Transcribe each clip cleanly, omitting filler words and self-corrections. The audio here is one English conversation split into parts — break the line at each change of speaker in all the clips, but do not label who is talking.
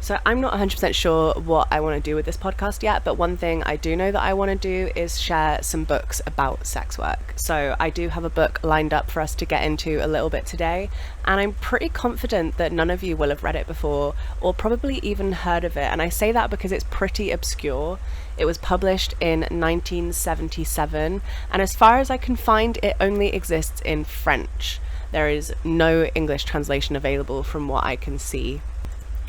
So I'm not 100% sure what I want to do with this podcast yet, but one thing I do know that I want to do is share some books about sex work. So I do have a book lined up for us to get into a little bit today, and I'm pretty confident that none of you will have read it before or probably even heard of it. And I say that because it's pretty obscure. It was published in 1977, and as far as I can find, it only exists in French. There is no English translation available from what I can see.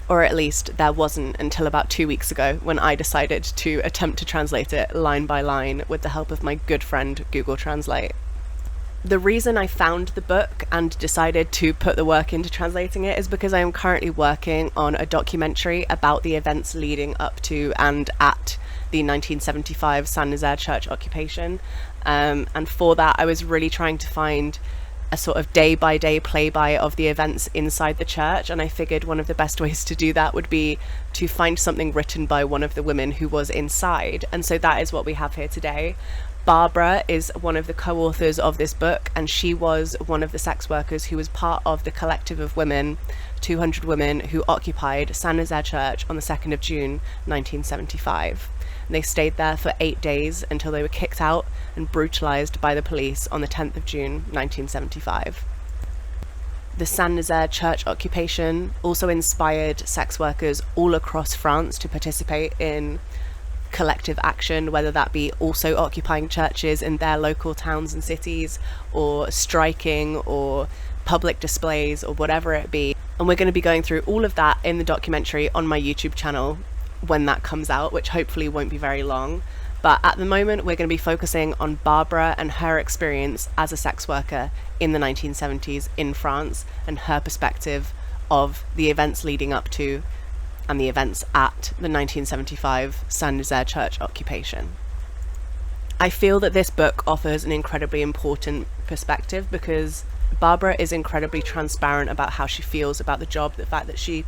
Or at least there wasn't until about 2 weeks ago when I decided to attempt to translate it line by line with the help of my good friend Google Translate. The reason I found the book and decided to put the work into translating it is because I am currently working on a documentary about the events leading up to and at the 1975 Saint Nizier Church Occupation. And for that, I was really trying to find a sort of day-by-day play-by of the events inside the church, and I figured one of the best ways to do that would be to find something written by one of the women who was inside, and so that is what we have here today. Barbara is one of the co-authors of this book, and she was one of the sex workers who was part of the collective of women, 200 women, who occupied Saint Nizier Church on the 2nd of June 1975. They stayed there for 8 days until they were kicked out and brutalized by the police on the 10th of June 1975. The Saint Nizier Church Occupation also inspired sex workers all across France to participate in collective action, whether that be also occupying churches in their local towns and cities, or striking, or public displays, or whatever it be. And we're going to be going through all of that in the documentary on my YouTube channel when that comes out, which hopefully won't be very long. But at the moment, we're going to be focusing on Barbara and her experience as a sex worker in the 1970s in France, and her perspective of the events leading up to and the events at the 1975 Saint Nizier Church Occupation. I feel that this book offers an incredibly important perspective because Barbara is incredibly transparent about how she feels about the job, the fact that she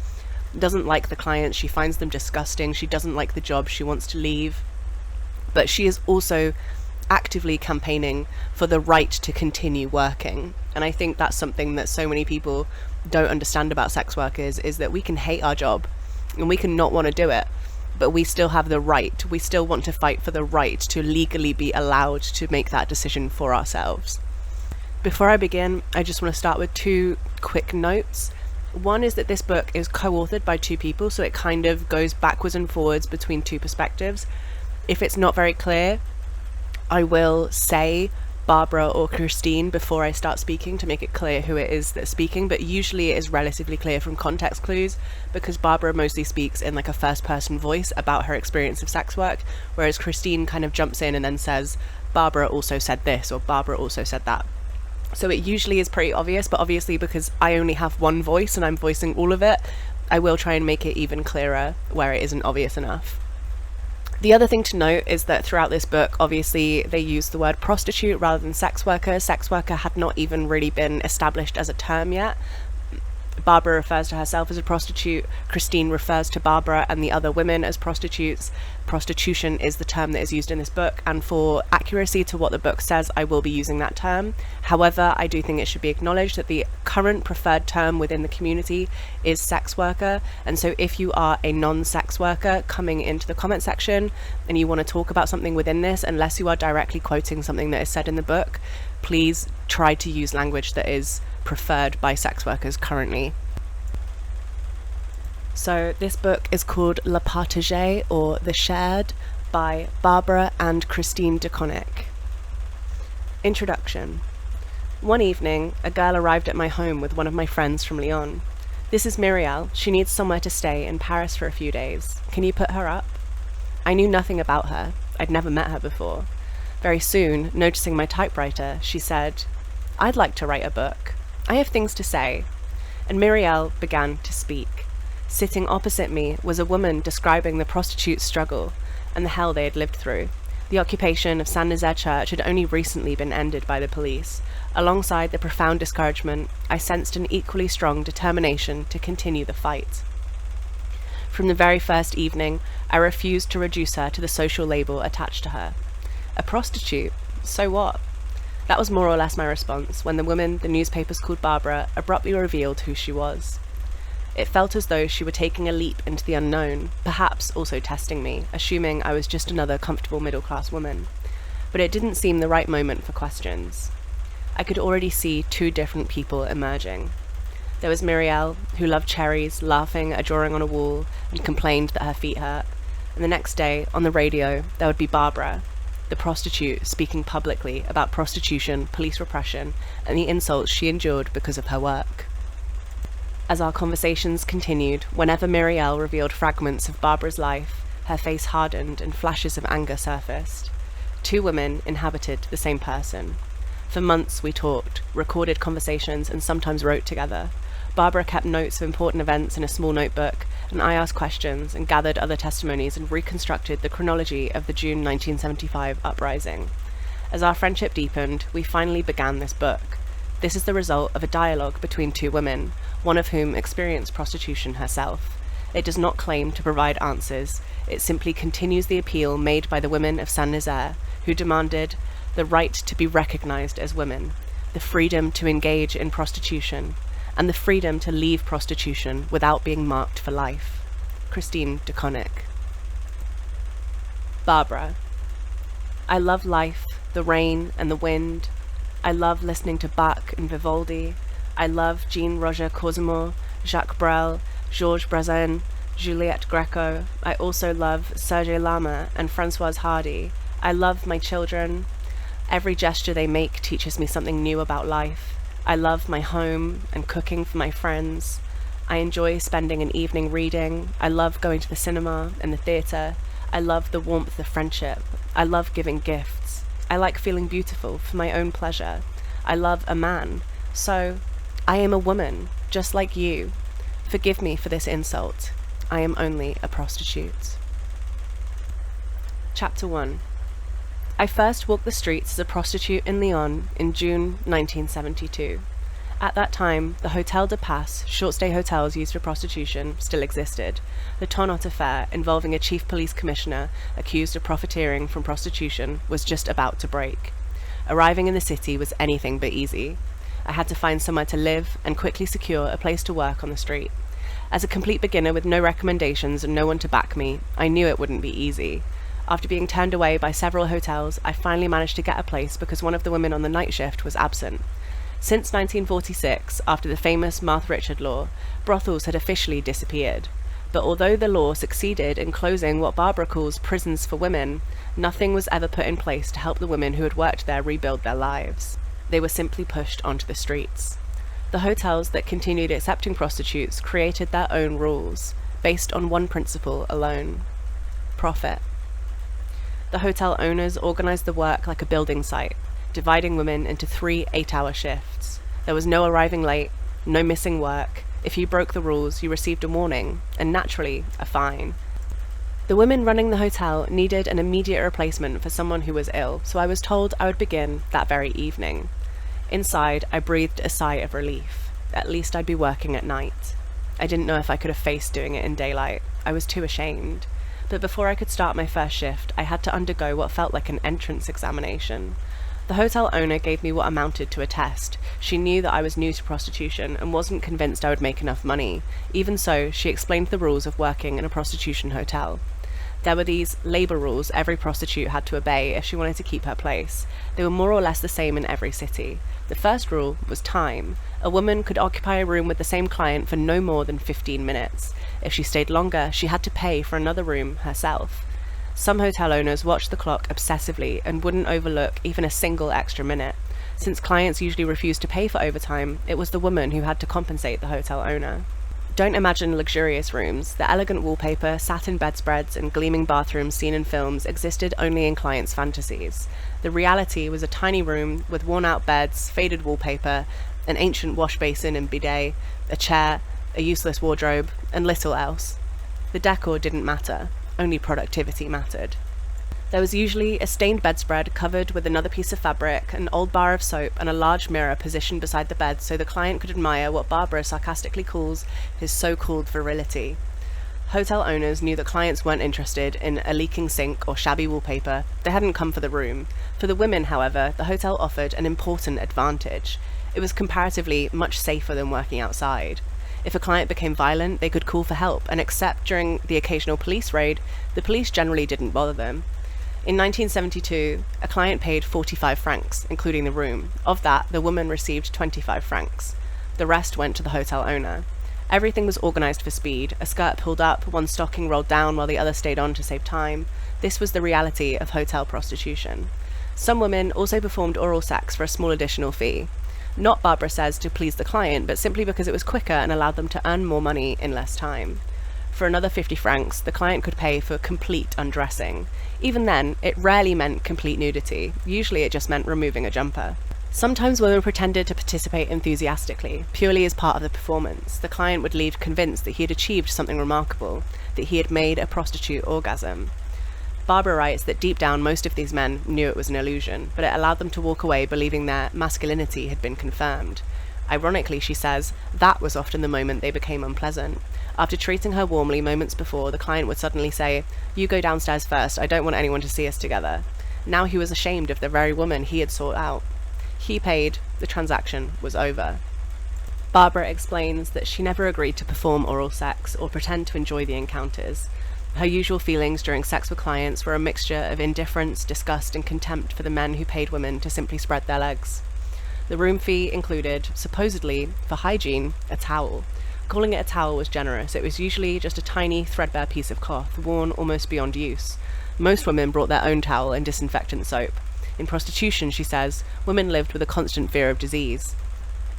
doesn't like the clients, she finds them disgusting, she doesn't like the job, she wants to leave. But she is also actively campaigning for the right to continue working. And I think that's something that so many people don't understand about sex workers, is that we can hate our job and we can not want to do it, but we still have the right, we still want to fight for the right to legally be allowed to make that decision for ourselves. Before I begin, I just want to start with 2 quick notes. One is that this book is co-authored by 2 people, so it kind of goes backwards and forwards between 2 perspectives. If it's not very clear, I will say Barbara or Christine before I start speaking to make it clear who it is that's speaking, but usually it is relatively clear from context clues because Barbara mostly speaks in like a first-person voice about her experience of sex work, whereas Christine kind of jumps in and then says, Barbara also said this, or Barbara also said that. So it usually is pretty obvious, but obviously because I only have one voice and I'm voicing all of it, I will try and make it even clearer where it isn't obvious enough. The other thing to note is that throughout this book, obviously they use the word prostitute rather than sex worker. Sex worker had not even really been established as a term yet. Barbara refers to herself as a prostitute, Christine refers to Barbara and the other women as prostitutes. Prostitution is the term that is used in this book, and for accuracy to what the book says, I will be using that term. However, I do think it should be acknowledged that the current preferred term within the community is sex worker, and so if you are a non-sex worker coming into the comment section and you want to talk about something within this, unless you are directly quoting something that is said in the book, please try to use language that is preferred by sex workers currently. So this book is called Le Partagee, or The Shared, by Barbara and Christine de Connick. Introduction. One evening, a girl arrived at my home with one of my friends from Lyon. This is Muriel. She needs somewhere to stay in Paris for a few days. Can you put her up? I knew nothing about her. I'd never met her before. Very soon, noticing my typewriter, she said, I'd like to write a book. I have things to say. And Muriel began to speak. Sitting opposite me was a woman describing the prostitute's struggle and the hell they had lived through. The occupation of Saint Nizier Church had only recently been ended by the police. Alongside the profound discouragement, I sensed an equally strong determination to continue the fight. From the very first evening, I refused to reduce her to the social label attached to her. A prostitute? So what? That was more or less my response when the woman the newspapers called Barbara abruptly revealed who she was. It felt as though she were taking a leap into the unknown, perhaps also testing me, assuming I was just another comfortable middle-class woman. But it didn't seem the right moment for questions. I could already see two different people emerging. There was Muriel, who loved cherries, laughing at a drawing on a wall, and complained that her feet hurt. And the next day, on the radio, there would be Barbara, the prostitute, speaking publicly about prostitution, police repression, and the insults she endured because of her work. As our conversations continued, whenever Muriel revealed fragments of Barbara's life, her face hardened and flashes of anger surfaced. Two women inhabited the same person. For months we talked, recorded conversations, and sometimes wrote together. Barbara kept notes of important events in a small notebook, and I asked questions and gathered other testimonies and reconstructed the chronology of the June 1975 uprising. As our friendship deepened, we finally began this book. This is the result of a dialogue between two women, one of whom experienced prostitution herself. It does not claim to provide answers, it simply continues the appeal made by the women of Saint Nizier, who demanded the right to be recognized as women, the freedom to engage in prostitution, and the freedom to leave prostitution without being marked for life. Christine de Connick. Barbara. I love life, the rain and the wind. I love listening to Bach and Vivaldi. I love Jean-Roger Cosimo, Jacques Brel, Georges Brassens, Juliette Greco. I also love Serge Lama and Françoise Hardy. I love my children. Every gesture they make teaches me something new about life. I love my home and cooking for my friends. I enjoy spending an evening reading. I love going to the cinema and the theatre. I love the warmth of friendship. I love giving gifts. I like feeling beautiful for my own pleasure. I love a man. So, I am a woman, just like you. Forgive me for this insult. I am only a prostitute. Chapter 1. I first walked the streets as a prostitute in Lyon in June 1972. At that time, the Hôtel de Passe, short-stay hotels used for prostitution, still existed. The Tonot affair, involving a chief police commissioner accused of profiteering from prostitution, was just about to break. Arriving in the city was anything but easy. I had to find somewhere to live and quickly secure a place to work on the street. As a complete beginner with no recommendations and no one to back me, I knew it wouldn't be easy. After being turned away by several hotels, I finally managed to get a place because one of the women on the night shift was absent. Since 1946, after the famous Martha Richard law, brothels had officially disappeared. But although the law succeeded in closing what Barbara calls prisons for women, nothing was ever put in place to help the women who had worked there rebuild their lives. They were simply pushed onto the streets. The hotels that continued accepting prostitutes created their own rules, based on one principle alone: profit. The hotel owners organized the work like a building site, dividing women into 3 8-hour shifts. There was no arriving late, no missing work. If you broke the rules, you received a warning, and naturally, a fine. The women running the hotel needed an immediate replacement for someone who was ill, so I was told I would begin that very evening. Inside, I breathed a sigh of relief. At least I'd be working at night. I didn't know if I could have faced doing it in daylight. I was too ashamed. But before I could start my first shift, I had to undergo what felt like an entrance examination. The hotel owner gave me what amounted to a test. She knew that I was new to prostitution and wasn't convinced I would make enough money. Even so, she explained the rules of working in a prostitution hotel. There were these labor rules every prostitute had to obey if she wanted to keep her place. They were more or less the same in every city. The first rule was time. A woman could occupy a room with the same client for no more than 15 minutes. If she stayed longer, she had to pay for another room herself. Some hotel owners watched the clock obsessively and wouldn't overlook even a single extra minute. Since clients usually refused to pay for overtime, it was the woman who had to compensate the hotel owner. Don't imagine luxurious rooms. The elegant wallpaper, satin bedspreads, and gleaming bathrooms seen in films existed only in clients' fantasies. The reality was a tiny room with worn-out beds, faded wallpaper, an ancient wash basin and bidet, a chair, a useless wardrobe, and little else. The decor didn't matter. Only productivity mattered. There was usually a stained bedspread covered with another piece of fabric, an old bar of soap, and a large mirror positioned beside the bed so the client could admire what Barbara sarcastically calls his so-called virility. Hotel owners knew that clients weren't interested in a leaking sink or shabby wallpaper. They hadn't come for the room. For the women, however, the hotel offered an important advantage. It was comparatively much safer than working outside. If a client became violent, they could call for help, and except during the occasional police raid, the police generally didn't bother them. In 1972, a client paid 45 francs, including the room. Of that, the woman received 25 francs. The rest went to the hotel owner. Everything was organised for speed. A skirt pulled up, one stocking rolled down while the other stayed on to save time. This was the reality of hotel prostitution. Some women also performed oral sex for a small additional fee. Not, Barbara says, to please the client, but simply because it was quicker and allowed them to earn more money in less time. For another 50 francs, the client could pay for complete undressing. Even then, it rarely meant complete nudity. Usually it just meant removing a jumper. Sometimes women pretended to participate enthusiastically, purely as part of the performance. The client would leave convinced that he had achieved something remarkable, that he had made a prostitute orgasm. Barbara writes that deep down most of these men knew it was an illusion, but it allowed them to walk away believing their masculinity had been confirmed. Ironically, she says, that was often the moment they became unpleasant. After treating her warmly moments before, the client would suddenly say, "You go downstairs first, I don't want anyone to see us together." Now he was ashamed of the very woman he had sought out. He paid, the transaction was over. Barbara explains that she never agreed to perform oral sex or pretend to enjoy the encounters. Her usual feelings during sex with clients were a mixture of indifference, disgust, and contempt for the men who paid women to simply spread their legs. The room fee included, supposedly, for hygiene, a towel. Calling it a towel was generous. It was usually just a tiny, threadbare piece of cloth, worn almost beyond use. Most women brought their own towel and disinfectant soap. In prostitution, she says, women lived with a constant fear of disease.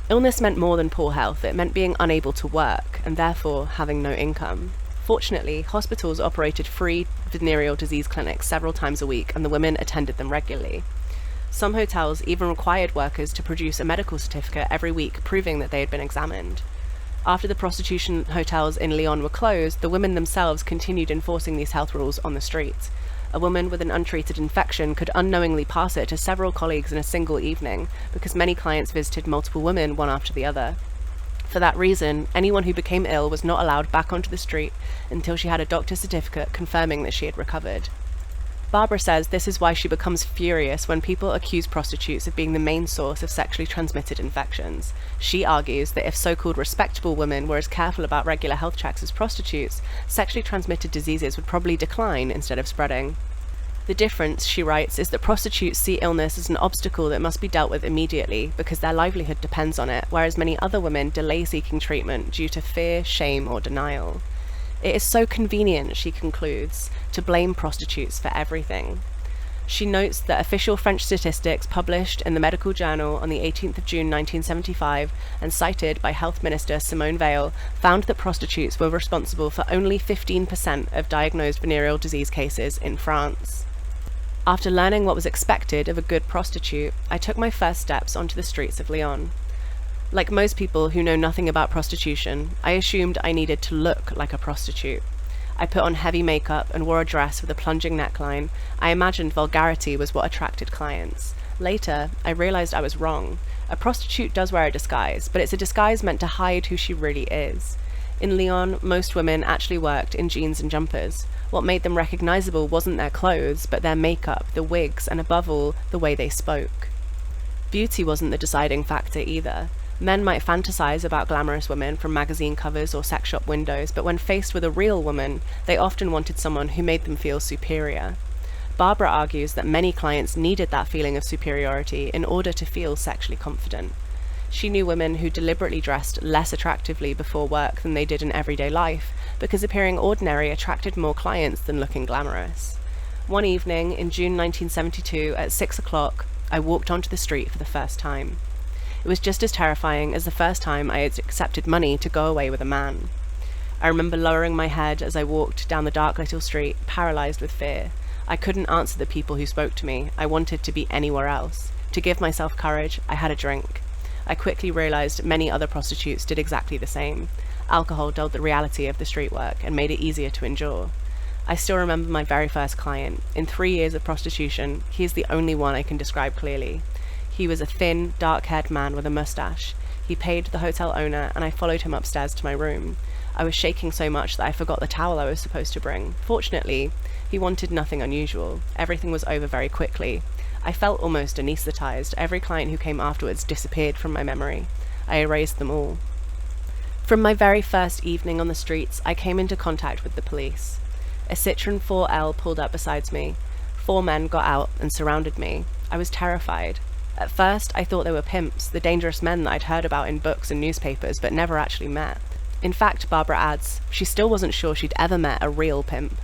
Illness meant more than poor health. It meant being unable to work, and therefore having no income. Fortunately, hospitals operated free venereal disease clinics several times a week, and the women attended them regularly. Some hotels even required workers to produce a medical certificate every week proving that they had been examined. After the prostitution hotels in Lyon were closed, the women themselves continued enforcing these health rules on the street. A woman with an untreated infection could unknowingly pass it to several colleagues in a single evening, because many clients visited multiple women one after the other. For that reason, anyone who became ill was not allowed back onto the street until she had a doctor's certificate confirming that she had recovered. Barbara says this is why she becomes furious when people accuse prostitutes of being the main source of sexually transmitted infections. She argues that if so-called respectable women were as careful about regular health checks as prostitutes, sexually transmitted diseases would probably decline instead of spreading. The difference, she writes, is that prostitutes see illness as an obstacle that must be dealt with immediately because their livelihood depends on it, whereas many other women delay seeking treatment due to fear, shame, or denial. It is so convenient, she concludes, to blame prostitutes for everything. She notes that official French statistics published in the Medical Journal on the 18th of June 1975 and cited by Health Minister Simone Veil found that prostitutes were responsible for only 15% of diagnosed venereal disease cases in France. After learning what was expected of a good prostitute, I took my first steps onto the streets of Lyon. Like most people who know nothing about prostitution, I assumed I needed to look like a prostitute. I put on heavy makeup and wore a dress with a plunging neckline. I imagined vulgarity was what attracted clients. Later, I realized I was wrong. A prostitute does wear a disguise, but it's a disguise meant to hide who she really is. In Lyon, most women actually worked in jeans and jumpers. What made them recognizable wasn't their clothes, but their makeup, the wigs, and above all, the way they spoke. Beauty wasn't the deciding factor either. Men might fantasize about glamorous women from magazine covers or sex shop windows, but when faced with a real woman, they often wanted someone who made them feel superior. Barbara argues that many clients needed that feeling of superiority in order to feel sexually confident. She knew women who deliberately dressed less attractively before work than they did in everyday life, because appearing ordinary attracted more clients than looking glamorous. One evening in June 1972 at 6 o'clock, I walked onto the street for the first time. It was just as terrifying as the first time I had accepted money to go away with a man. I remember lowering my head as I walked down the dark little street, paralyzed with fear. I couldn't answer the people who spoke to me. I wanted to be anywhere else. To give myself courage, I had a drink. I quickly realized many other prostitutes did exactly the same. Alcohol dulled the reality of the street work and made it easier to endure. I still remember my very first client. In 3 years of prostitution, he is the only one I can describe clearly. He was a thin, dark-haired man with a mustache. He paid the hotel owner, and I followed him upstairs to my room. I was shaking so much that I forgot the towel I was supposed to bring. Fortunately, he wanted nothing unusual. Everything was over very quickly. I felt almost anesthetized. Every client who came afterwards disappeared from my memory. I erased them all. From my very first evening on the streets, I came into contact with the police. A Citroen 4L pulled up beside me. 4 men got out and surrounded me. I was terrified. At first, I thought they were pimps, the dangerous men that I'd heard about in books and newspapers but never actually met. In fact, Barbara adds, she still wasn't sure she'd ever met a real pimp.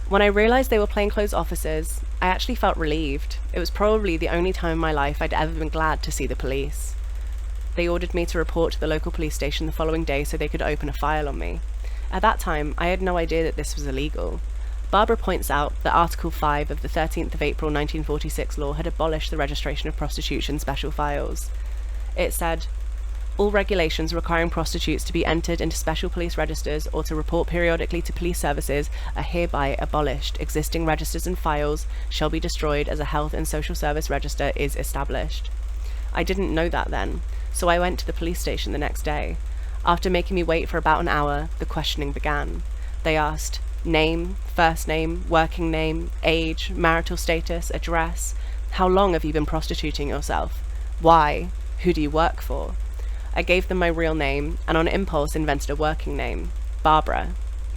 When I realized they were plainclothes officers, I actually felt relieved. It was probably the only time in my life I'd ever been glad to see the police. They ordered me to report to the local police station the following day so they could open a file on me. At that time, I had no idea that this was illegal. Barbara points out that Article 5 of the 13th of April 1946 law had abolished the registration of prostitutes in special files. It said, all regulations requiring prostitutes to be entered into special police registers or to report periodically to police services are hereby abolished. Existing registers and files shall be destroyed as a health and social service register is established. I didn't know that then, so I went to the police station the next day. After making me wait for about an hour, the questioning began. They asked, name, first name, working name, age, marital status, address. How long have you been prostituting yourself? Why? Who do you work for? I gave them my real name, and on impulse invented a working name, Barbara.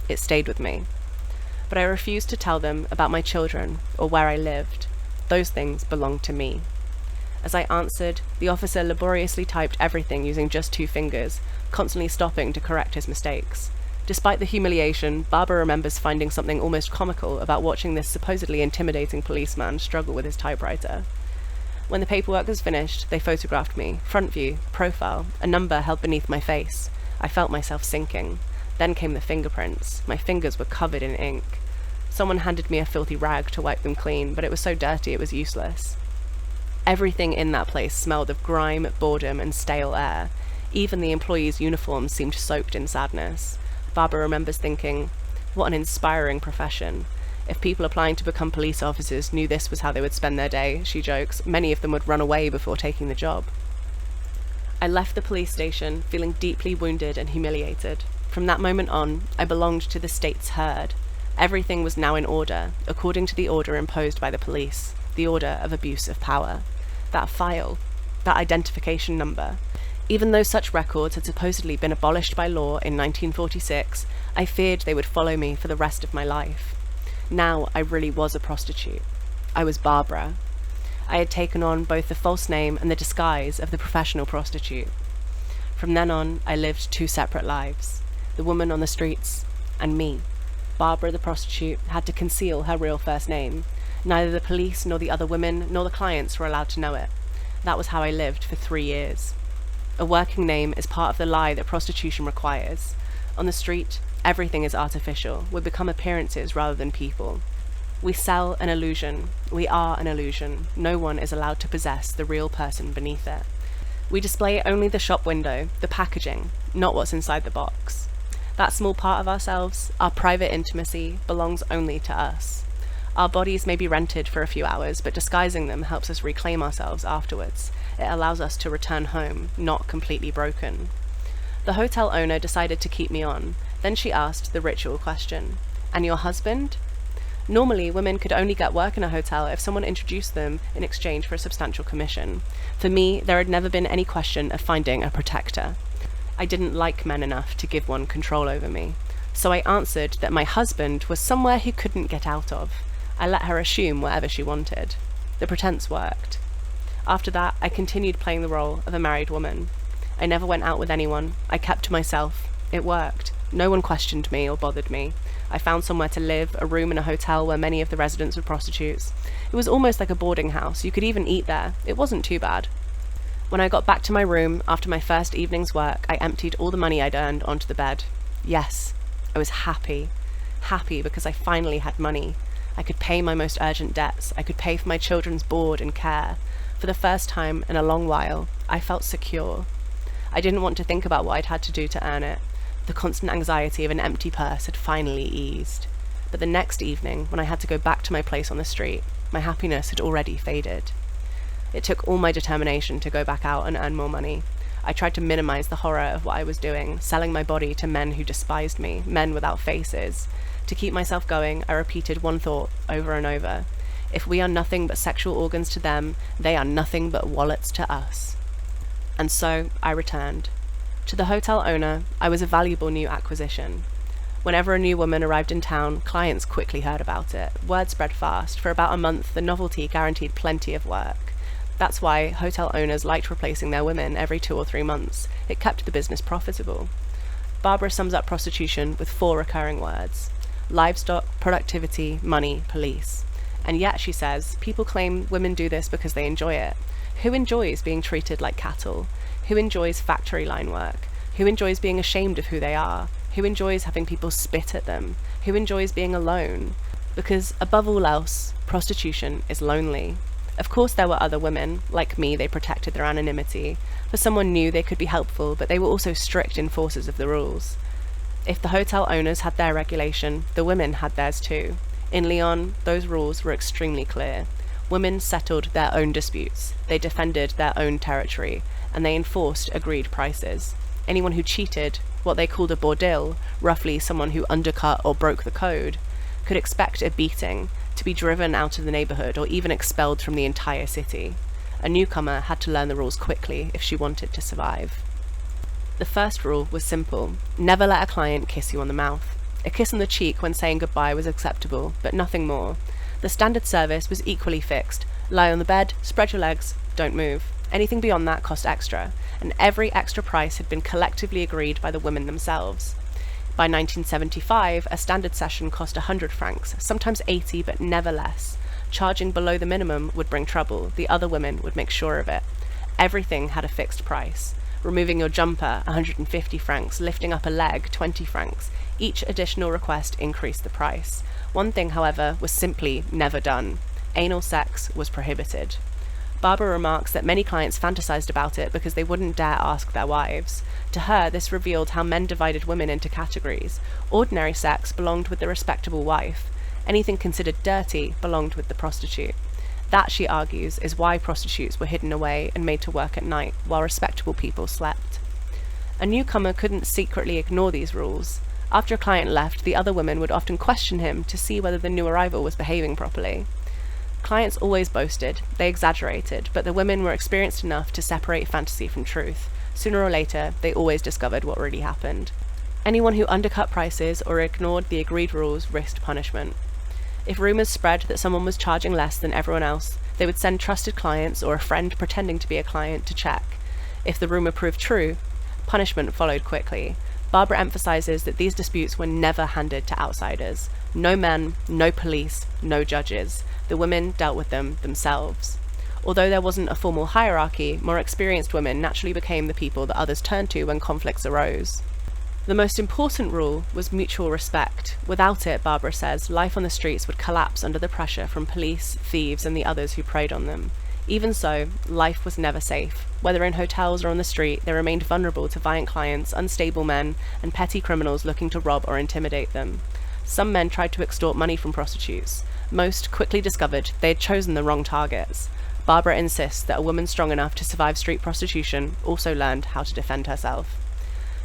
It stayed with me. But I refused to tell them about my children or where I lived. Those things belonged to me. As I answered, the officer laboriously typed everything using just 2 fingers, constantly stopping to correct his mistakes. Despite the humiliation, Barbara remembers finding something almost comical about watching this supposedly intimidating policeman struggle with his typewriter. When the paperwork was finished, they photographed me, front view, profile, a number held beneath my face. I felt myself sinking. Then came the fingerprints. My fingers were covered in ink. Someone handed me a filthy rag to wipe them clean, but it was so dirty it was useless. Everything in that place smelled of grime, boredom, and stale air. Even the employees' uniforms seemed soaked in sadness. Barbara remembers thinking, what an inspiring profession. If people applying to become police officers knew this was how they would spend their day, she jokes, many of them would run away before taking the job. I left the police station feeling deeply wounded and humiliated. From that moment on, I belonged to the state's herd. Everything was now in order, according to the order imposed by the police, the order of abuse of power. That file, that identification number. Even though such records had supposedly been abolished by law in 1946, I feared they would follow me for the rest of my life. Now I really was a prostitute. I was Barbara. I had taken on both the false name and the disguise of the professional prostitute. From then on, I lived 2 separate lives. The woman on the streets, and me. Barbara the prostitute had to conceal her real first name. Neither the police nor the other women nor the clients were allowed to know it. That was how I lived for 3 years. A working name is part of the lie that prostitution requires. On the street, everything is artificial. We become appearances rather than people. We sell an illusion. We are an illusion. No one is allowed to possess the real person beneath it. We display only the shop window, the packaging, not what's inside the box. That small part of ourselves, our private intimacy, belongs only to us. Our bodies may be rented for a few hours, but disguising them helps us reclaim ourselves afterwards. It allows us to return home, not completely broken. The hotel owner decided to keep me on. Then she asked the ritual question, "And your husband?" Normally, women could only get work in a hotel if someone introduced them in exchange for a substantial commission. For me, there had never been any question of finding a protector. I didn't like men enough to give one control over me. So I answered that my husband was somewhere he couldn't get out of. I let her assume whatever she wanted. The pretense worked. After that, I continued playing the role of a married woman. I never went out with anyone. I kept to myself. It worked. No one questioned me or bothered me. I found somewhere to live, a room in a hotel where many of the residents were prostitutes. It was almost like a boarding house. You could even eat there. It wasn't too bad. When I got back to my room after my first evening's work, I emptied all the money I'd earned onto the bed. Yes, I was happy. Happy because I finally had money. I could pay my most urgent debts. I could pay for my children's board and care. For the first time in a long while, I felt secure. I didn't want to think about what I'd had to do to earn it. The constant anxiety of an empty purse had finally eased. But the next evening, when I had to go back to my place on the street, my happiness had already faded. It took all my determination to go back out and earn more money. I tried to minimize the horror of what I was doing, selling my body to men who despised me, men without faces. To keep myself going, I repeated one thought over and over. If we are nothing but sexual organs to them, they are nothing but wallets to us. And so I returned. To the hotel owner, I was a valuable new acquisition. Whenever a new woman arrived in town, clients quickly heard about it. Word spread fast. For about a month, the novelty guaranteed plenty of work. That's why hotel owners liked replacing their women every 2 or 3 months. It kept the business profitable. Barbara sums up prostitution with 4 recurring words: livestock, productivity, money, police. And yet, she says, people claim women do this because they enjoy it. Who enjoys being treated like cattle? Who enjoys factory line work? Who enjoys being ashamed of who they are? Who enjoys having people spit at them? Who enjoys being alone? Because, above all else, prostitution is lonely. Of course there were other women. Like me, they protected their anonymity. For someone new, they could be helpful, but they were also strict enforcers of the rules. If the hotel owners had their regulation, the women had theirs too. In Lyon, those rules were extremely clear. Women settled their own disputes, they defended their own territory, and they enforced agreed prices. Anyone who cheated, what they called a bordel, roughly someone who undercut or broke the code, could expect a beating, to be driven out of the neighborhood or even expelled from the entire city. A newcomer had to learn the rules quickly if she wanted to survive. The first rule was simple: never let a client kiss you on the mouth. A kiss on the cheek when saying goodbye was acceptable, but nothing more. The standard service was equally fixed: lie on the bed, spread your legs, don't move. Anything beyond that cost extra, and every extra price had been collectively agreed by the women themselves. By 1975, a standard session cost 100 francs, sometimes 80, but never less. Charging below the minimum would bring trouble. The other women would make sure of it. Everything had a fixed price. Removing your jumper, 150 francs, lifting up a leg, 20 francs. Each additional request increased the price. One thing, however, was simply never done. Anal sex was prohibited. Barbara remarks that many clients fantasized about it because they wouldn't dare ask their wives. To her, this revealed how men divided women into categories. Ordinary sex belonged with the respectable wife. Anything considered dirty belonged with the prostitute. That, she argues, is why prostitutes were hidden away and made to work at night, while respectable people slept. A newcomer couldn't secretly ignore these rules. After a client left, the other women would often question him to see whether the new arrival was behaving properly. Clients always boasted, they exaggerated, but the women were experienced enough to separate fantasy from truth. Sooner or later, they always discovered what really happened. Anyone who undercut prices or ignored the agreed rules risked punishment. If rumors spread that someone was charging less than everyone else, they would send trusted clients or a friend pretending to be a client to check. If the rumor proved true, punishment followed quickly. Barbara emphasizes that these disputes were never handed to outsiders. No men, no police, no judges. The women dealt with them themselves. Although there wasn't a formal hierarchy, more experienced women naturally became the people that others turned to when conflicts arose. The most important rule was mutual respect. Without it, Barbara says, life on the streets would collapse under the pressure from police, thieves, and the others who preyed on them. Even so, life was never safe. Whether in hotels or on the street, they remained vulnerable to violent clients, unstable men, and petty criminals looking to rob or intimidate them. Some men tried to extort money from prostitutes. Most quickly discovered they had chosen the wrong targets. Barbara insists that a woman strong enough to survive street prostitution also learned how to defend herself.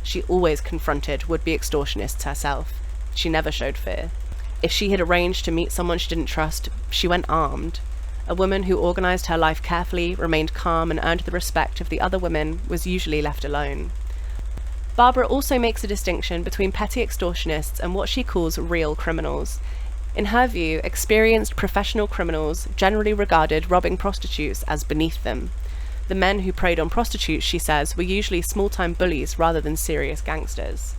She always confronted would-be extortionists herself. She never showed fear. If she had arranged to meet someone she didn't trust, she went armed. A woman who organized her life carefully, remained calm, and earned the respect of the other women was usually left alone. Barbara also makes a distinction between petty extortionists and what she calls real criminals. In her view, experienced professional criminals generally regarded robbing prostitutes as beneath them. The men who preyed on prostitutes, she says, were usually small-time bullies rather than serious gangsters.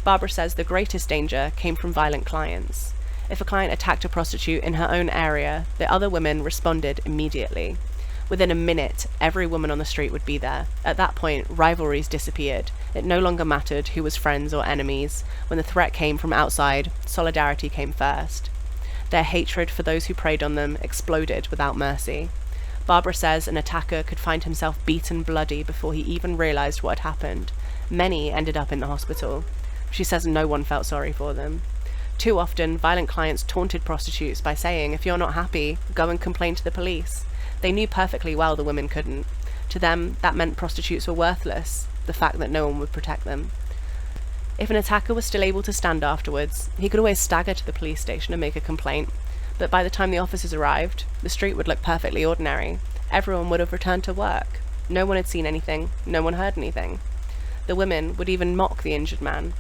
Barbara says the greatest danger came from violent clients. If a client attacked a prostitute in her own area, the other women responded immediately. Within a minute, every woman on the street would be there. At that point, rivalries disappeared. It no longer mattered who was friends or enemies. When the threat came from outside, solidarity came first. Their hatred for those who preyed on them exploded without mercy. Barbara says an attacker could find himself beaten bloody before he even realized what had happened. Many ended up in the hospital. She says no one felt sorry for them. Too often, violent clients taunted prostitutes by saying, if you're not happy, go and complain to the police. They knew perfectly well the women couldn't. To them, that meant prostitutes were worthless, the fact that no one would protect them. If an attacker was still able to stand afterwards, he could always stagger to the police station and make a complaint. But by the time the officers arrived, the street would look perfectly ordinary. Everyone would have returned to work. No one had seen anything, no one heard anything. The women would even mock the injured man.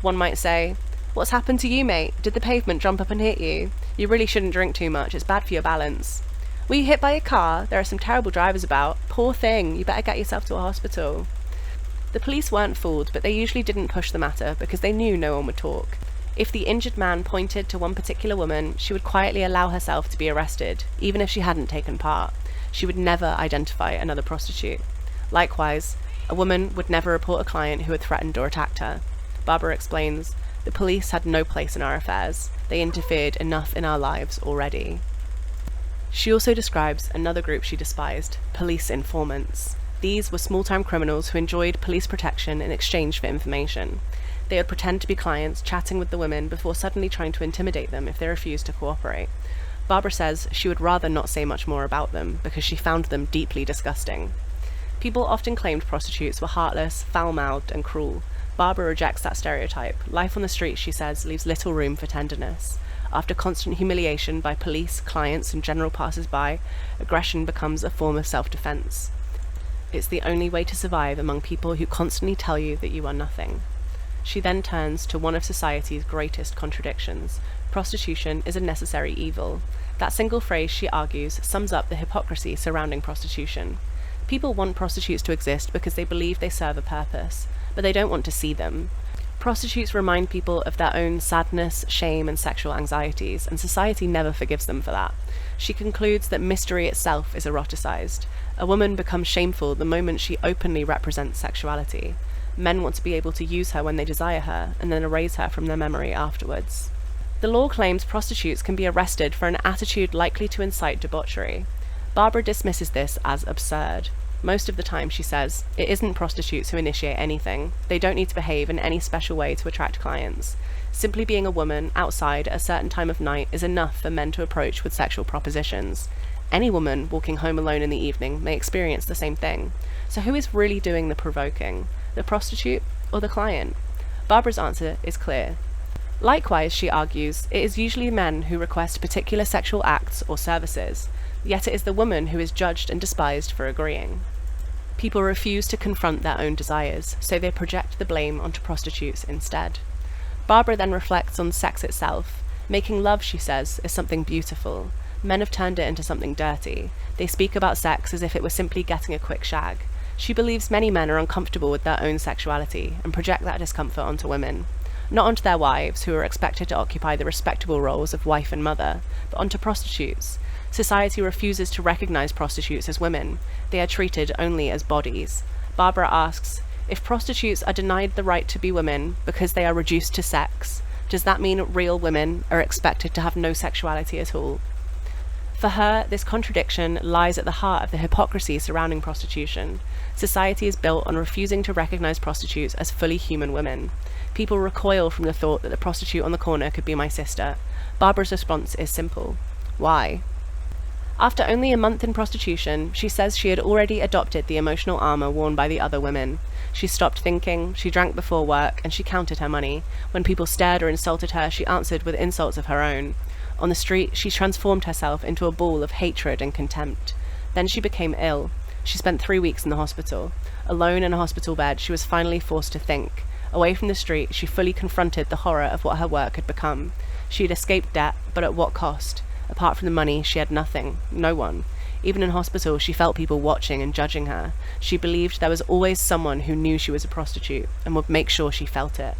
One might say, "What's happened to you, mate? Did the pavement jump up and hit you? You really shouldn't drink too much, it's bad for your balance. Were you hit by a car? There are some terrible drivers about. Poor thing, you better get yourself to a hospital." The police weren't fooled, but they usually didn't push the matter because they knew no one would talk. If the injured man pointed to one particular woman, she would quietly allow herself to be arrested, even if she hadn't taken part. She would never identify another prostitute. Likewise, a woman would never report a client who had threatened or attacked her. Barbara explains, "The police had no place in our affairs. They interfered enough in our lives already." She also describes another group she despised, police informants. These were small-time criminals who enjoyed police protection in exchange for information. They would pretend to be clients, chatting with the women before suddenly trying to intimidate them if they refused to cooperate. Barbara says she would rather not say much more about them because she found them deeply disgusting. People often claimed prostitutes were heartless, foul-mouthed, and cruel. Barbara rejects that stereotype. Life on the street, she says, leaves little room for tenderness. After constant humiliation by police, clients, and general passers-by, aggression becomes a form of self-defense. It's the only way to survive among people who constantly tell you that you are nothing. She then turns to one of society's greatest contradictions. Prostitution is a necessary evil. That single phrase, she argues, sums up the hypocrisy surrounding prostitution. People want prostitutes to exist because they believe they serve a purpose, but they don't want to see them. Prostitutes remind people of their own sadness, shame, and sexual anxieties, and society never forgives them for that. She concludes that mystery itself is eroticized. A woman becomes shameful the moment she openly represents sexuality. Men want to be able to use her when they desire her, and then erase her from their memory afterwards. The law claims prostitutes can be arrested for an attitude likely to incite debauchery. Barbara dismisses this as absurd. Most of the time, she says, it isn't prostitutes who initiate anything. They don't need to behave in any special way to attract clients. Simply being a woman outside at a certain time of night is enough for men to approach with sexual propositions. Any woman walking home alone in the evening may experience the same thing. So who is really doing the provoking? The prostitute or the client? Barbara's answer is clear. Likewise, she argues, it is usually men who request particular sexual acts or services, yet it is the woman who is judged and despised for agreeing. People refuse to confront their own desires, so they project the blame onto prostitutes instead. Barbara then reflects on sex itself. Making love, she says, is something beautiful. Men have turned it into something dirty. They speak about sex as if it were simply getting a quick shag. She believes many men are uncomfortable with their own sexuality and project that discomfort onto women. Not onto their wives, who are expected to occupy the respectable roles of wife and mother, but onto prostitutes. Society refuses to recognize prostitutes as women. They are treated only as bodies. Barbara asks, if prostitutes are denied the right to be women because they are reduced to sex, does that mean real women are expected to have no sexuality at all? For her, this contradiction lies at the heart of the hypocrisy surrounding prostitution. Society is built on refusing to recognize prostitutes as fully human women. People recoil from the thought that the prostitute on the corner could be my sister. Barbara's response is simple. Why? After only a month in prostitution, she says she had already adopted the emotional armor worn by the other women. She stopped thinking, she drank before work, and she counted her money. When people stared or insulted her, she answered with insults of her own. On the street, she transformed herself into a ball of hatred and contempt. Then she became ill. She spent 3 weeks in the hospital. Alone in a hospital bed, she was finally forced to think. Away from the street, she fully confronted the horror of what her work had become. She had escaped debt, but at what cost? Apart from the money, she had nothing, no one. Even in hospital, she felt people watching and judging her. She believed there was always someone who knew she was a prostitute and would make sure she felt it.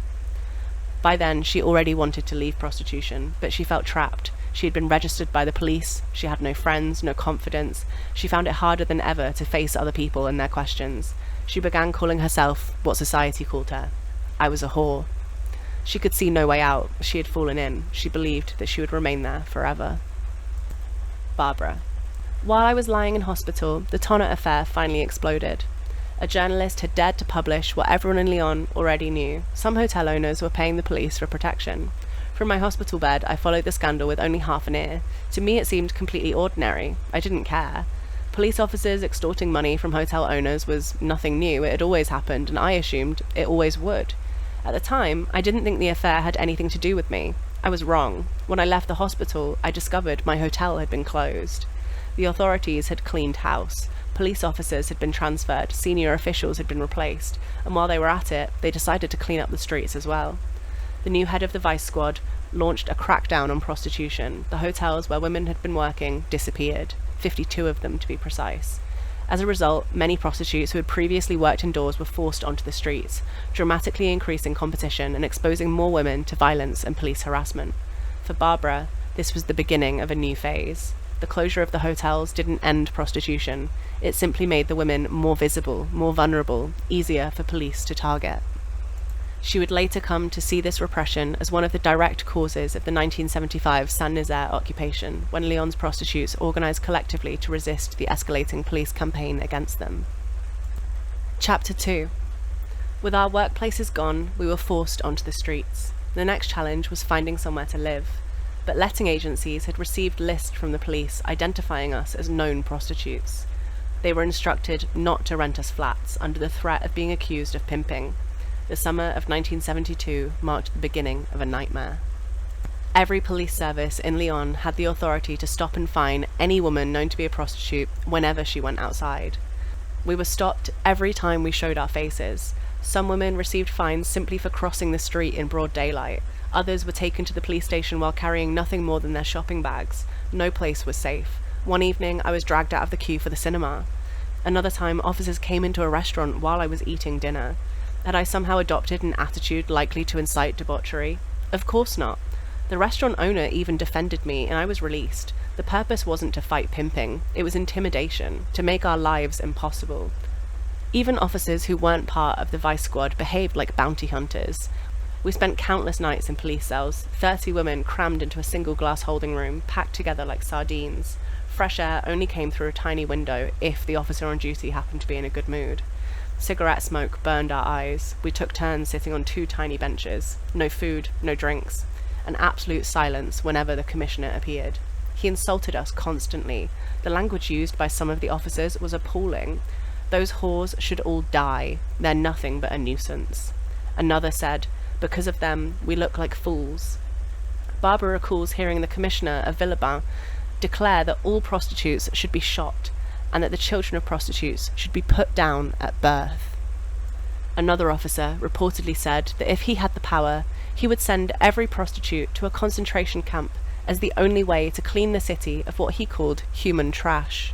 By then, she already wanted to leave prostitution, but she felt trapped. She had been registered by the police. She had no friends, no confidence. She found it harder than ever to face other people and their questions. She began calling herself what society called her. I was a whore. She could see no way out. She had fallen in. She believed that she would remain there forever. Barbara. While I was lying in hospital, the Tonner affair finally exploded. A journalist had dared to publish what everyone in Lyon already knew. Some hotel owners were paying the police for protection. From my hospital bed, I followed the scandal with only half an ear. To me, it seemed completely ordinary. I didn't care. Police officers extorting money from hotel owners was nothing new. It had always happened, and I assumed it always would. At the time, I didn't think the affair had anything to do with me. I was wrong. When I left the hospital, I discovered my hotel had been closed. The authorities had cleaned house. Police officers had been transferred, senior officials had been replaced, and while they were at it, they decided to clean up the streets as well. The new head of the Vice Squad launched a crackdown on prostitution. The hotels where women had been working disappeared, 52 of them to be precise. As a result, many prostitutes who had previously worked indoors were forced onto the streets, dramatically increasing competition and exposing more women to violence and police harassment. For Barbara, this was the beginning of a new phase. The closure of the hotels didn't end prostitution. It simply made the women more visible, more vulnerable, easier for police to target. She would later come to see this repression as one of the direct causes of the 1975 Saint Nizier Occupation, when Lyon's prostitutes organised collectively to resist the escalating police campaign against them. Chapter 2. With our workplaces gone, we were forced onto the streets. The next challenge was finding somewhere to live. But letting agencies had received lists from the police identifying us as known prostitutes. They were instructed not to rent us flats under the threat of being accused of pimping. The summer of 1972 marked the beginning of a nightmare. Every police service in Lyon had the authority to stop and fine any woman known to be a prostitute whenever she went outside. We were stopped every time we showed our faces. Some women received fines simply for crossing the street in broad daylight. Others were taken to the police station while carrying nothing more than their shopping bags. No place was safe. One evening, I was dragged out of the queue for the cinema. Another time, officers came into a restaurant while I was eating dinner. Had I somehow adopted an attitude likely to incite debauchery? Of course not. The restaurant owner even defended me, and I was released. The purpose wasn't to fight pimping. It was intimidation, to make our lives impossible. Even officers who weren't part of the Vice Squad behaved like bounty hunters. We spent countless nights in police cells, 30 women crammed into a single glass holding room, packed together like sardines. Fresh air only came through a tiny window if the officer on duty happened to be in a good mood. Cigarette smoke burned our eyes. We took turns sitting on 2 tiny benches. No food, no drinks. An absolute silence whenever the commissioner appeared. He insulted us constantly. The language used by some of the officers was appalling. Those whores should all die. They're nothing but a nuisance. Another said, because of them, we look like fools. Barbara recalls hearing the commissioner of Villeurbanne declare that all prostitutes should be shot, and that the children of prostitutes should be put down at birth. Another officer reportedly said that if he had the power, he would send every prostitute to a concentration camp as the only way to clean the city of what he called human trash.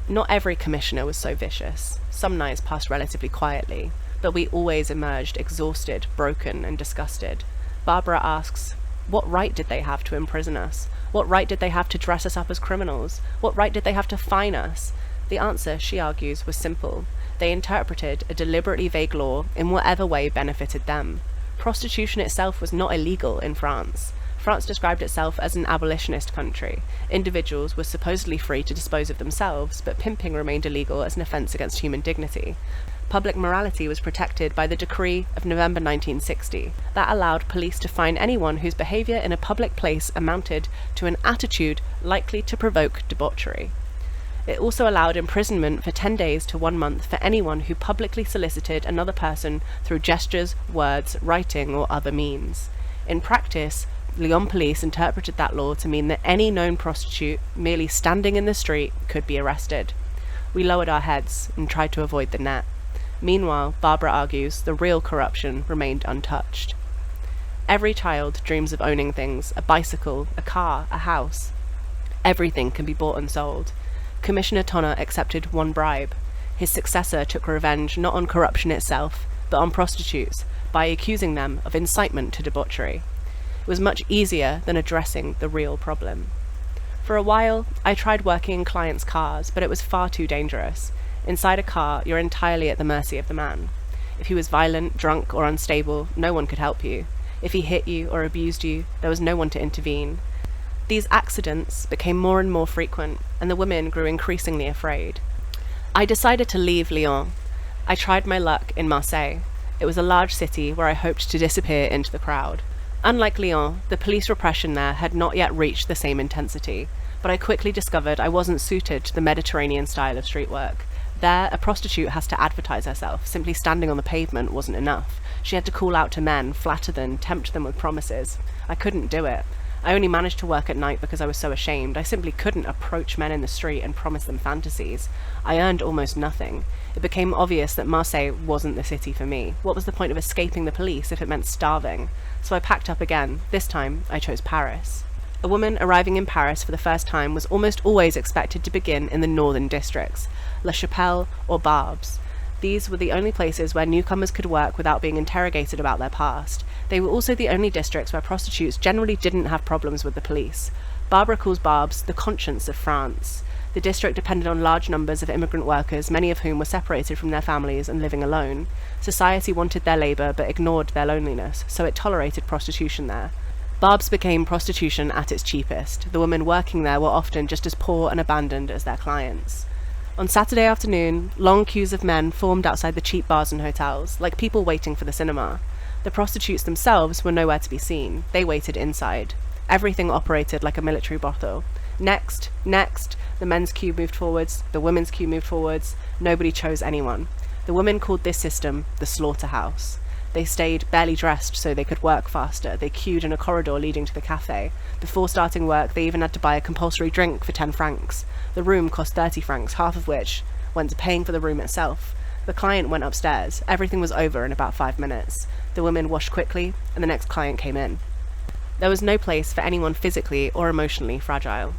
Not every commissioner was so vicious. Some nights passed relatively quietly, but we always emerged exhausted, broken, and disgusted. Barbara asks, what right did they have to imprison us? What right did they have to dress us up as criminals? What right did they have to fine us? The answer, she argues, was simple. They interpreted a deliberately vague law in whatever way benefited them. Prostitution itself was not illegal in France. France described itself as an abolitionist country. Individuals were supposedly free to dispose of themselves, but pimping remained illegal as an offence against human dignity. Public morality was protected by the decree of November 1960. That allowed police to fine anyone whose behaviour in a public place amounted to an attitude likely to provoke debauchery. It also allowed imprisonment for 10 days to 1 month for anyone who publicly solicited another person through gestures, words, writing, or other means. In practice, Lyon police interpreted that law to mean that any known prostitute merely standing in the street could be arrested. We lowered our heads and tried to avoid the net. Meanwhile, Barbara argues, the real corruption remained untouched. Every child dreams of owning things, a bicycle, a car, a house. Everything can be bought and sold. Commissioner Tonner accepted one bribe. His successor took revenge not on corruption itself, but on prostitutes, by accusing them of incitement to debauchery. It was much easier than addressing the real problem. For a while, I tried working in clients' cars, but it was far too dangerous. Inside a car, you're entirely at the mercy of the man. If he was violent, drunk, or unstable, no one could help you. If he hit you or abused you, there was no one to intervene. These accidents became more and more frequent, and the women grew increasingly afraid. I decided to leave Lyon. I tried my luck in Marseille. It was a large city where I hoped to disappear into the crowd. Unlike Lyon, the police repression there had not yet reached the same intensity, but I quickly discovered I wasn't suited to the Mediterranean style of street work. There, a prostitute has to advertise herself. Simply standing on the pavement wasn't enough. She had to call out to men, flatter them, tempt them with promises. I couldn't do it. I only managed to work at night because I was so ashamed. I simply couldn't approach men in the street and promise them fantasies. I earned almost nothing. It became obvious that Marseille wasn't the city for me. What was the point of escaping the police if it meant starving? So I packed up again. This time, I chose Paris. A woman arriving in Paris for the first time was almost always expected to begin in the northern districts, La Chapelle or Barbes. These were the only places where newcomers could work without being interrogated about their past. They were also the only districts where prostitutes generally didn't have problems with the police. Barbara calls Barbes the conscience of France. The district depended on large numbers of immigrant workers, many of whom were separated from their families and living alone. Society wanted their labour but ignored their loneliness, so it tolerated prostitution there. Barbes became prostitution at its cheapest. The women working there were often just as poor and abandoned as their clients. On Saturday afternoon, long queues of men formed outside the cheap bars and hotels, like people waiting for the cinema. The prostitutes themselves were nowhere to be seen. They waited inside. Everything operated like a military brothel. Next, the men's queue moved forwards, the women's queue moved forwards. Nobody chose anyone. The women called this system the slaughterhouse. They stayed barely dressed so they could work faster. They queued in a corridor leading to the cafe. Before starting work, they even had to buy a compulsory drink for 10 francs. The room cost 30 francs, half of which went to paying for the room itself. The client went upstairs. Everything was over in about 5 minutes. The women washed quickly, and the next client came in. There was no place for anyone physically or emotionally fragile.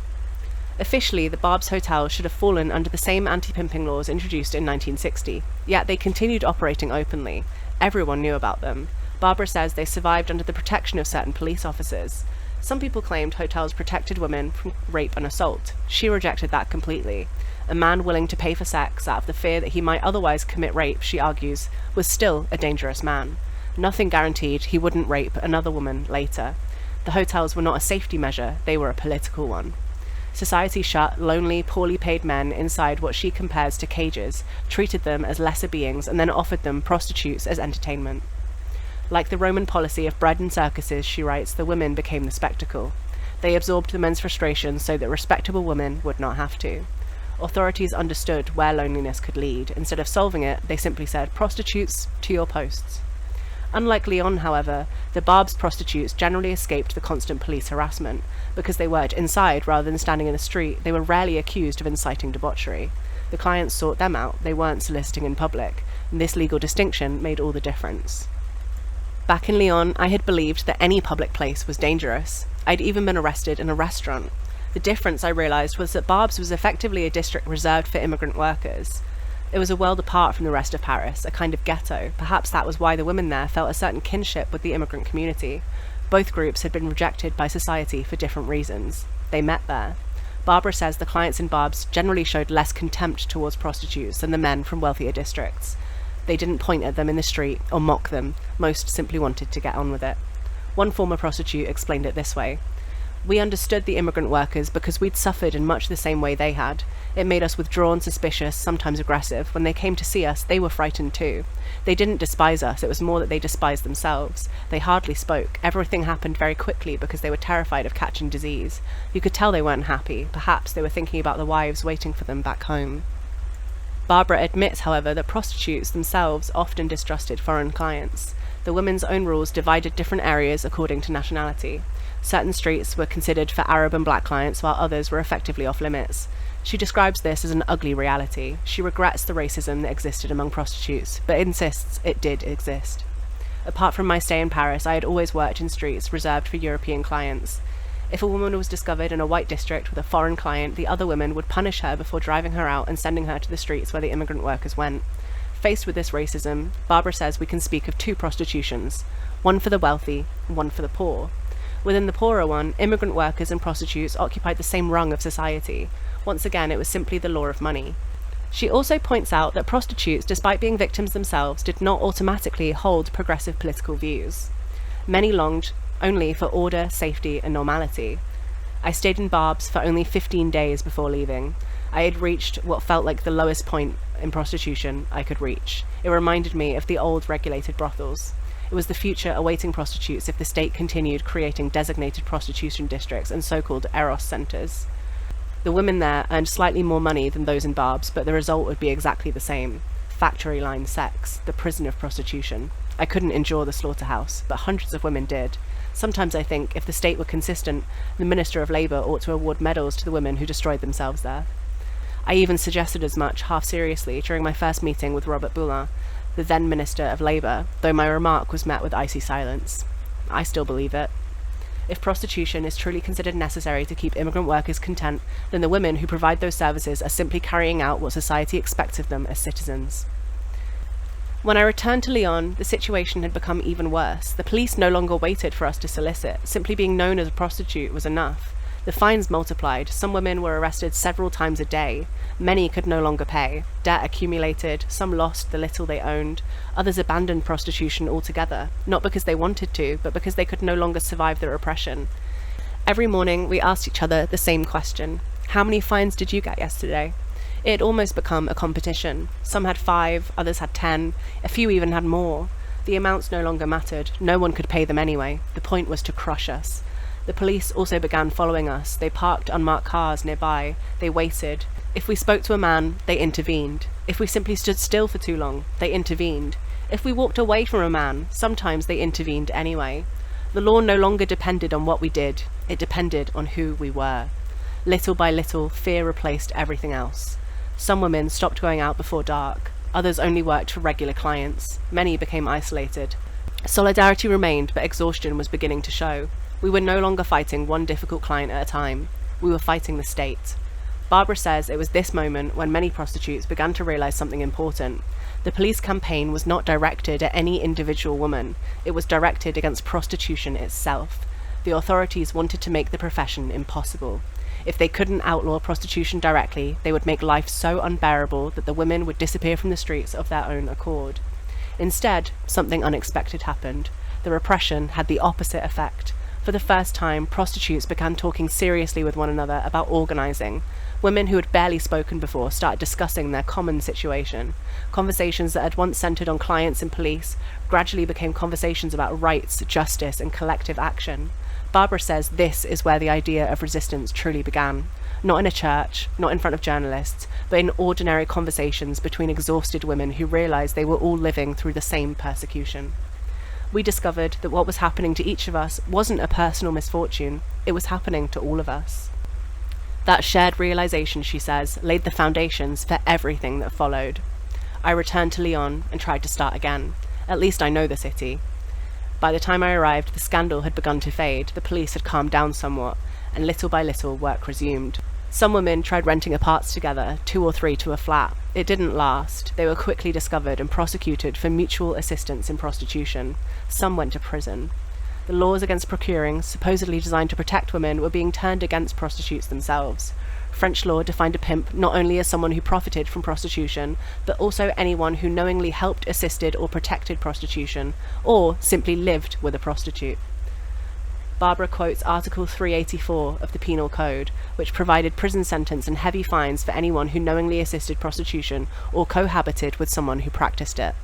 Officially, the Barbes Hotel should have fallen under the same anti-pimping laws introduced in 1960, yet they continued operating openly. Everyone knew about them. Barbara says they survived under the protection of certain police officers. Some people claimed hotels protected women from rape and assault. She rejected that completely. A man willing to pay for sex out of the fear that he might otherwise commit rape, she argues, was still a dangerous man. Nothing guaranteed he wouldn't rape another woman later. The hotels were not a safety measure, they were a political one. Society shut lonely, poorly paid men inside what she compares to cages, treated them as lesser beings, and then offered them prostitutes as entertainment. Like the Roman policy of bread and circuses, she writes, the women became the spectacle. They absorbed the men's frustrations so that respectable women would not have to. Authorities understood where loneliness could lead. Instead of solving it, they simply said, prostitutes, to your posts. Unlike Lyon, however, the Barbes prostitutes generally escaped the constant police harassment. Because they worked inside rather than standing in the street, they were rarely accused of inciting debauchery. The clients sought them out, they weren't soliciting in public, and this legal distinction made all the difference. Back in Lyon, I had believed that any public place was dangerous. I'd even been arrested in a restaurant. The difference, I realised, was that Barbes was effectively a district reserved for immigrant workers. It was a world apart from the rest of Paris, a kind of ghetto. Perhaps that was why the women there felt a certain kinship with the immigrant community. Both groups had been rejected by society for different reasons. They met there. Barbara says the clients in Barbes generally showed less contempt towards prostitutes than the men from wealthier districts. They didn't point at them in the street or mock them. Most simply wanted to get on with it. One former prostitute explained it this way. We understood the immigrant workers because we'd suffered in much the same way they had. It made us withdrawn, suspicious, sometimes aggressive. When they came to see us, they were frightened too. They didn't despise us, it was more that they despised themselves. They hardly spoke. Everything happened very quickly because they were terrified of catching disease. You could tell they weren't happy. Perhaps they were thinking about the wives waiting for them back home. Barbara admits, however, that prostitutes themselves often distrusted foreign clients. The women's own rules divided different areas according to nationality. Certain streets were considered for Arab and black clients, while others were effectively off limits. She describes this as an ugly reality. She regrets the racism that existed among prostitutes, but insists it did exist. Apart from my stay in Paris, I had always worked in streets reserved for European clients. If a woman was discovered in a white district with a foreign client, the other women would punish her before driving her out and sending her to the streets where the immigrant workers went. Faced with this racism, Barbara says we can speak of two prostitutions, one for the wealthy and one for the poor. Within the poorer one, immigrant workers and prostitutes occupied the same rung of society. Once again, it was simply the law of money. She also points out that prostitutes, despite being victims themselves, did not automatically hold progressive political views. Many longed only for order, safety, and normality. I stayed in Barbes for only 15 days before leaving. I had reached what felt like the lowest point in prostitution I could reach. It reminded me of the old regulated brothels. It was the future awaiting prostitutes if the state continued creating designated prostitution districts and so-called eros centres. The women there earned slightly more money than those in Barbes, but the result would be exactly the same. Factory line sex, the prison of prostitution. I couldn't endure the slaughterhouse, but hundreds of women did. Sometimes I think if the state were consistent, the Minister of Labour ought to award medals to the women who destroyed themselves there. I even suggested as much, half seriously, during my first meeting with Robert Boulin, the then Minister of Labour, though my remark was met with icy silence. I still believe it. If prostitution is truly considered necessary to keep immigrant workers content, then the women who provide those services are simply carrying out what society expects of them as citizens. When I returned to Lyon, the situation had become even worse. The police no longer waited for us to solicit. Simply being known as a prostitute was enough. The fines multiplied. Some women were arrested several times a day. Many could no longer pay. Debt accumulated. Some lost the little they owned. Others abandoned prostitution altogether, not because they wanted to, but because they could no longer survive the repression. Every morning, we asked each other the same question. How many fines did you get yesterday? It had almost become a competition. Some had 5, others had 10, a few even had more. The amounts no longer mattered. No one could pay them anyway. The point was to crush us. The police also began following us. They parked unmarked cars nearby. They waited. If we spoke to a man, they intervened. If we simply stood still for too long, they intervened. If we walked away from a man, sometimes they intervened anyway. The law no longer depended on what we did. It depended on who we were. Little by little, fear replaced everything else. Some women stopped going out before dark. Others only worked for regular clients. Many became isolated. Solidarity remained, but exhaustion was beginning to show. We were no longer fighting one difficult client at a time. We were fighting the state. Barbara says it was this moment when many prostitutes began to realize something important. The police campaign was not directed at any individual woman. It was directed against prostitution itself. The authorities wanted to make the profession impossible. If they couldn't outlaw prostitution directly, they would make life so unbearable that the women would disappear from the streets of their own accord. Instead, something unexpected happened. The repression had the opposite effect. For the first time, prostitutes began talking seriously with one another about organising. Women who had barely spoken before started discussing their common situation. Conversations that had once centred on clients and police gradually became conversations about rights, justice, and collective action. Barbara says this is where the idea of resistance truly began. Not in a church, not in front of journalists, but in ordinary conversations between exhausted women who realised they were all living through the same persecution. We discovered that what was happening to each of us wasn't a personal misfortune, it was happening to all of us. That shared realisation, she says, laid the foundations for everything that followed. I returned to Lyon and tried to start again. At least I know the city. By the time I arrived, the scandal had begun to fade, the police had calmed down somewhat, and little by little work resumed. Some women tried renting apartments together, 2 or 3 to a flat. It didn't last. They were quickly discovered and prosecuted for mutual assistance in prostitution. Some went to prison. The laws against procuring, supposedly designed to protect women, were being turned against prostitutes themselves. French law defined a pimp not only as someone who profited from prostitution, but also anyone who knowingly helped, assisted, or protected prostitution, or simply lived with a prostitute. Barbara quotes Article 384 of the Penal Code, which provided prison sentence and heavy fines for anyone who knowingly assisted prostitution or cohabited with someone who practiced it.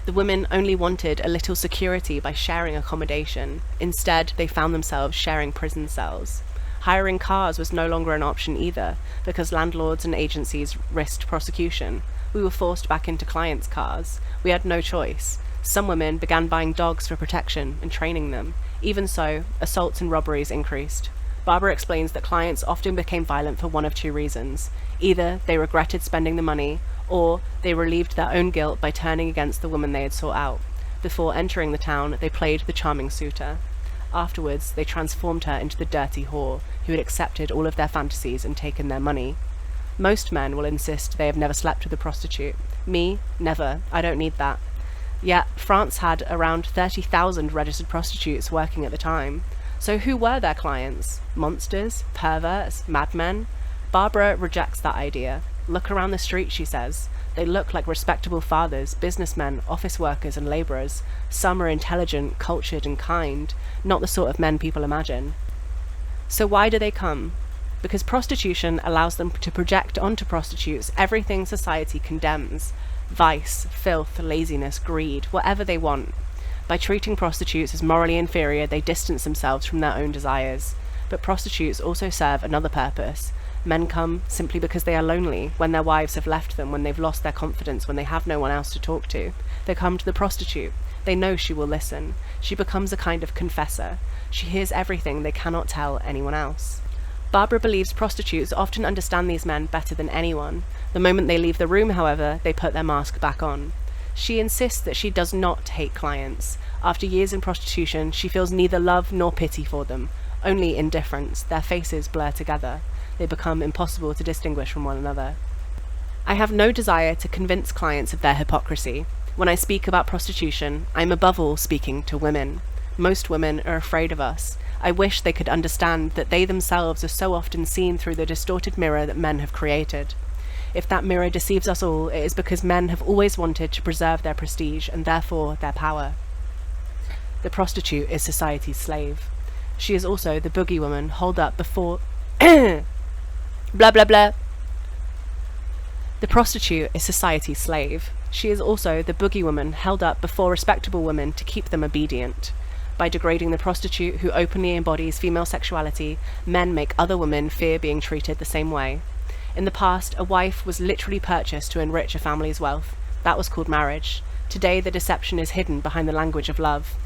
The women only wanted a little security by sharing accommodation. Instead, they found themselves sharing prison cells. Hiring cars was no longer an option either, because landlords and agencies risked prosecution. We were forced back into clients' cars. We had no choice. Some women began buying dogs for protection and training them. Even so, assaults and robberies increased. Barbara explains that clients often became violent for one of 2 reasons. Either they regretted spending the money, or they relieved their own guilt by turning against the woman they had sought out. Before entering the town, they played the charming suitor. Afterwards, they transformed her into the dirty whore, who had accepted all of their fantasies and taken their money. Most men will insist they have never slept with a prostitute. Me? Never. I don't need that. Yet, France had around 30,000 registered prostitutes working at the time. So who were their clients? Monsters? Perverts? Madmen? Barbara rejects that idea. Look around the street, she says. They look like respectable fathers, businessmen, office workers, and labourers. Some are intelligent, cultured, and kind, not the sort of men people imagine. So why do they come? Because prostitution allows them to project onto prostitutes everything society condemns. Vice, filth, laziness, greed, whatever they want. By treating prostitutes as morally inferior, they distance themselves from their own desires. But prostitutes also serve another purpose. Men come simply because they are lonely, when their wives have left them, when they've lost their confidence, when they have no one else to talk to. They come to the prostitute. They know she will listen. She becomes a kind of confessor. She hears everything they cannot tell anyone else. Barbara believes prostitutes often understand these men better than anyone. The moment they leave the room, however, they put their mask back on. She insists that she does not hate clients. After years in prostitution, she feels neither love nor pity for them, only indifference. Their faces blur together. They become impossible to distinguish from one another. I have no desire to convince clients of their hypocrisy. When I speak about prostitution, I am above all speaking to women. Most women are afraid of us. I wish they could understand that they themselves are so often seen through the distorted mirror that men have created. If that mirror deceives us all, it is because men have always wanted to preserve their prestige and therefore their power. The prostitute is society's slave. She is also the boogie woman holed up before... blah blah blah. The prostitute is society's slave. She is also the boogie woman held up before respectable women to keep them obedient. By degrading the prostitute who openly embodies female sexuality, men make other women fear being treated the same way. In the past, a wife was literally purchased to enrich a family's wealth. That was called marriage. Today, the deception is hidden behind the language of love.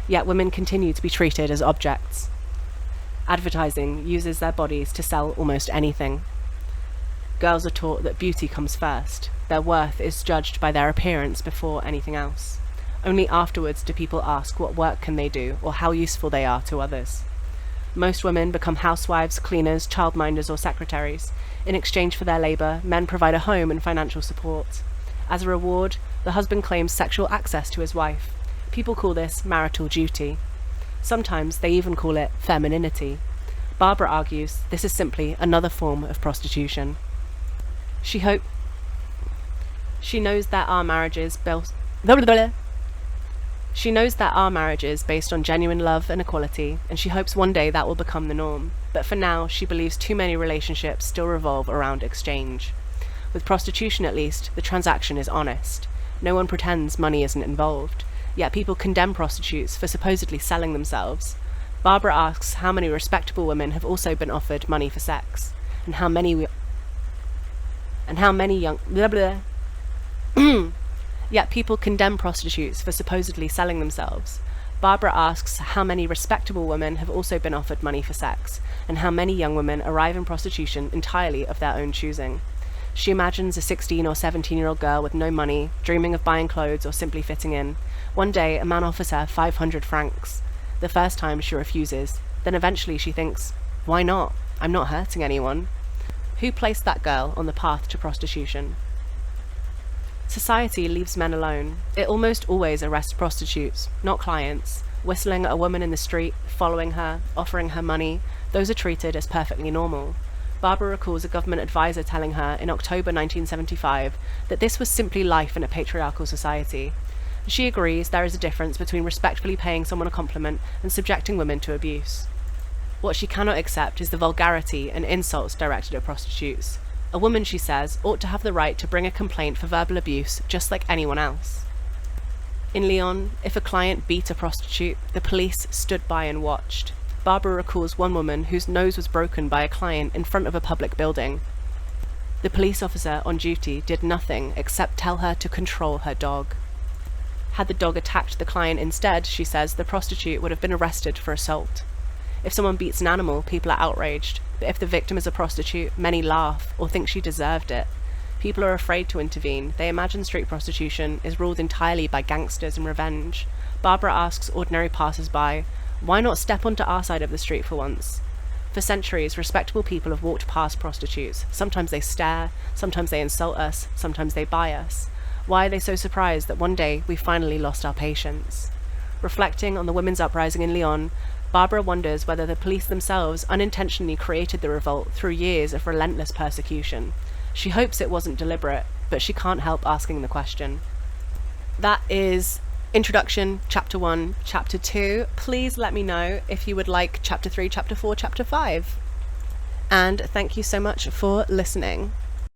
Yet women continue to be treated as objects. Advertising uses their bodies to sell almost anything. Girls are taught that beauty comes first. Their worth is judged by their appearance before anything else. Only afterwards do people ask what work can they do or how useful they are to others. Most women become housewives, cleaners, childminders, or secretaries. In exchange for their labour, men provide a home and financial support. As a reward, the husband claims sexual access to his wife. People call this marital duty. Sometimes they even call it femininity. Barbara argues this is simply another form of prostitution. She knows that our marriages based on genuine love and equality, and she hopes one day that will become the norm. But for now, she believes too many relationships still revolve around exchange. With prostitution, at least, the transaction is honest. No one pretends money isn't involved. Yet people condemn prostitutes for supposedly selling themselves. Barbara asks how many respectable women have also been offered money for sex, and how many young Yet people condemn prostitutes for supposedly selling themselves. Barbara asks how many respectable women have also been offered money for sex, and how many young women arrive in prostitution entirely of their own choosing. She imagines a 16 or 17-year-old girl with no money, dreaming of buying clothes or simply fitting in. One day, a man offers her 500 francs. The first time she refuses. Then eventually she thinks, why not? I'm not hurting anyone. Who placed that girl on the path to prostitution? Society leaves men alone. It almost always arrests prostitutes, not clients. Whistling at a woman in the street, following her, offering her money, those are treated as perfectly normal. Barbara recalls a government advisor telling her in October 1975 that this was simply life in a patriarchal society. She agrees there is a difference between respectfully paying someone a compliment and subjecting women to abuse. What she cannot accept is the vulgarity and insults directed at prostitutes. A woman, she says, ought to have the right to bring a complaint for verbal abuse just like anyone else. In Lyon, if a client beat a prostitute, the police stood by and watched. Barbara recalls one woman whose nose was broken by a client in front of a public building. The police officer on duty did nothing except tell her to control her dog. Had the dog attacked the client instead, she says, the prostitute would have been arrested for assault. If someone beats an animal, people are outraged, but if the victim is a prostitute, many laugh or think she deserved it. People are afraid to intervene. They imagine street prostitution is ruled entirely by gangsters and revenge. Barbara asks ordinary passers-by, why not step onto our side of the street for once? For centuries, respectable people have walked past prostitutes. Sometimes they stare, sometimes they insult us, sometimes they buy us. Why are they so surprised that one day we finally lost our patience? Reflecting on the women's uprising in Lyon, Barbara wonders whether the police themselves unintentionally created the revolt through years of relentless persecution. She hopes it wasn't deliberate, but she can't help asking the question. That is Introduction, Chapter 1, Chapter 2. Please let me know if you would like Chapter 3, Chapter 4, Chapter 5. And thank you so much for listening.